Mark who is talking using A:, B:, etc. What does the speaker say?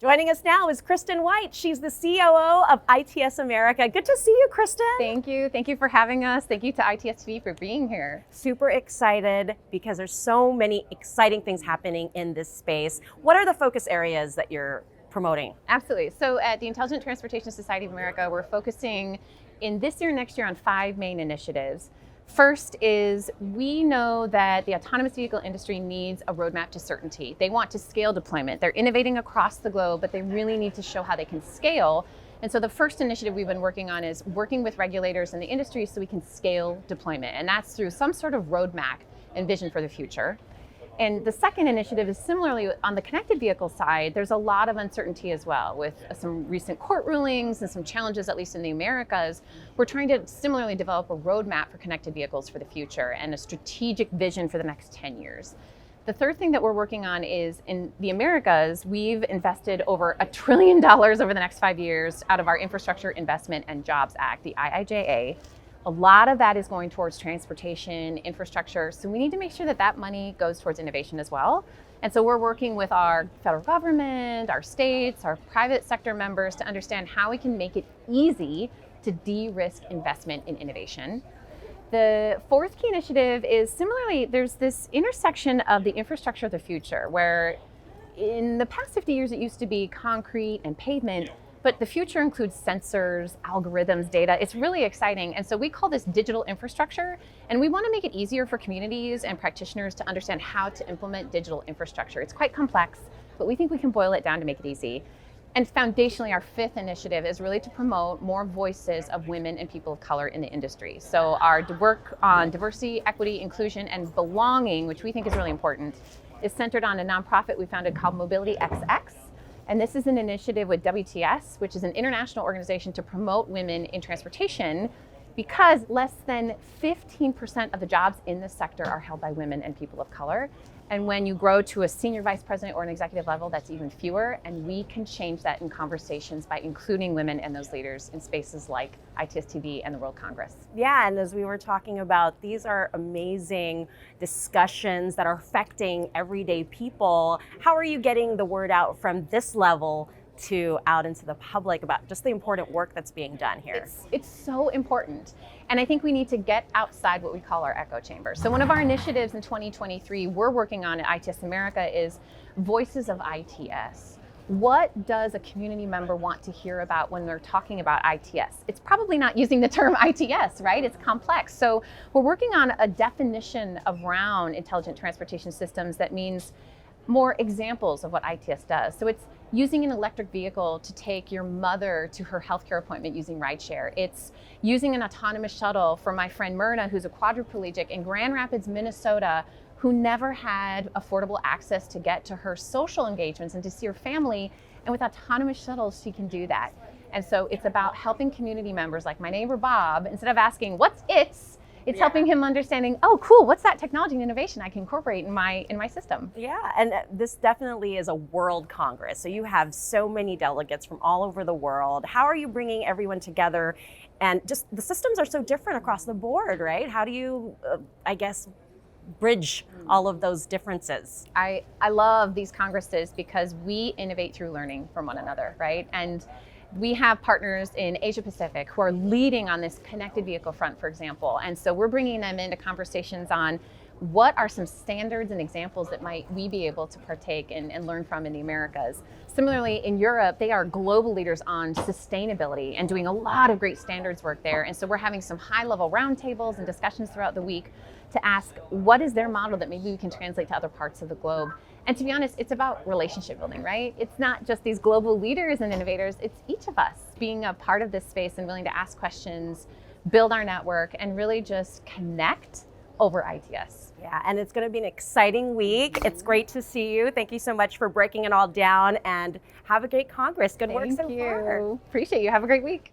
A: Joining us now is Kristin White. She's the COO of ITS America. Good to see you, Kristin.
B: Thank you. Thank you for having us. Thank you to ITS TV for being here.
A: Super excited because there's so many exciting things happening in this space. What are the focus areas that you're promoting?
B: Absolutely. So at the Intelligent Transportation Society of America, we're focusing in this year and next year on 5 main initiatives. First is we know that the autonomous vehicle industry needs a roadmap to certainty. They want to scale deployment. They're innovating across the globe, but they really need to show how they can scale. And so the first initiative we've been working on is working with regulators in the industry so we can scale deployment. And that's through some sort of roadmap and vision for the future. And the second initiative is similarly on the connected vehicle side, there's a lot of uncertainty as well with some recent court rulings and some challenges, at least in the Americas. We're trying to similarly develop a roadmap for connected vehicles for the future and a strategic vision for the next 10 years. The third thing that we're working on is in the Americas, we've invested over $1 trillion over the next 5 years out of our Infrastructure Investment and Jobs Act, the IIJA. A lot of that is going towards transportation, infrastructure, so we need to make sure that that money goes towards innovation as well. And so we're working with our federal government, our states, our private sector members to understand how we can make it easy to de-risk investment in innovation. The fourth key initiative is similarly, there's this intersection of the infrastructure of the future where in the past 50 years it used to be concrete and pavement, but the future includes sensors, algorithms, data. It's really exciting. And so we call this digital infrastructure. And we want to make it easier for communities and practitioners to understand how to implement digital infrastructure. It's quite complex, but we think we can boil it down to make it easy. And foundationally, our fifth initiative is really to promote more voices of women and people of color in the industry. So our work on diversity, equity, inclusion, and belonging, which we think is really important, is centered on a nonprofit we founded called Mobility XX. And this is an initiative with WTS, which is an international organization to promote women in transportation, because less than 15% of the jobs in this sector are held by women and people of color. And when you grow to a senior vice president or an executive level, that's even fewer. And we can change that in conversations by including women and those leaders in spaces like ITS TV and the World Congress.
A: Yeah, and as we were talking about, these are amazing discussions that are affecting everyday people. How are you getting the word out from this level to out into the public about just the important work that's being done here?
B: It's so important. And I think we need to get outside what we call our echo chamber. So one of our initiatives in 2023 we're working on at ITS America is Voices of ITS. What does a community member want to hear about when they're talking about ITS? It's probably not using the term ITS, right? It's complex. So we're working on a definition around intelligent transportation systems that means more examples of what ITS does. So it's using an electric vehicle to take your mother to her healthcare appointment using rideshare. It's using an autonomous shuttle for my friend Myrna, who's a quadriplegic in Grand Rapids, Minnesota, who never had affordable access to get to her social engagements and to see her family. And with autonomous shuttles, she can do that. And so it's about helping community members like my neighbor Bob, instead of asking, what's it's helping him understanding, oh, cool, what's that technology and innovation I can incorporate in my system?
A: Yeah, and this definitely is a world congress. So you have so many delegates from all over the world. How are you bringing everyone together? And just the systems are so different across the board, right? How do you, bridge all of those differences?
B: I love these congresses because we innovate through learning from one another, right? And we have partners in Asia Pacific who are leading on this connected vehicle front, for example. And so we're bringing them into conversations on what are some standards and examples that might we be able to partake in and learn from in the Americas. Similarly, in Europe, they are global leaders on sustainability and doing a lot of great standards work there. And so we're having some high-level roundtables and discussions throughout the week to ask what is their model that maybe we can translate to other parts of the globe. And to be honest, it's about relationship building, right? It's not just these global leaders and innovators, it's each of us being a part of this space and willing to ask questions, build our network, and really just connect over ITS.
A: Yeah, and it's going to be an exciting week. It's great to see you. Thank you so much for breaking it all down, and have a great Congress. Good work so far.
B: Thank you. Appreciate you. Have a great week.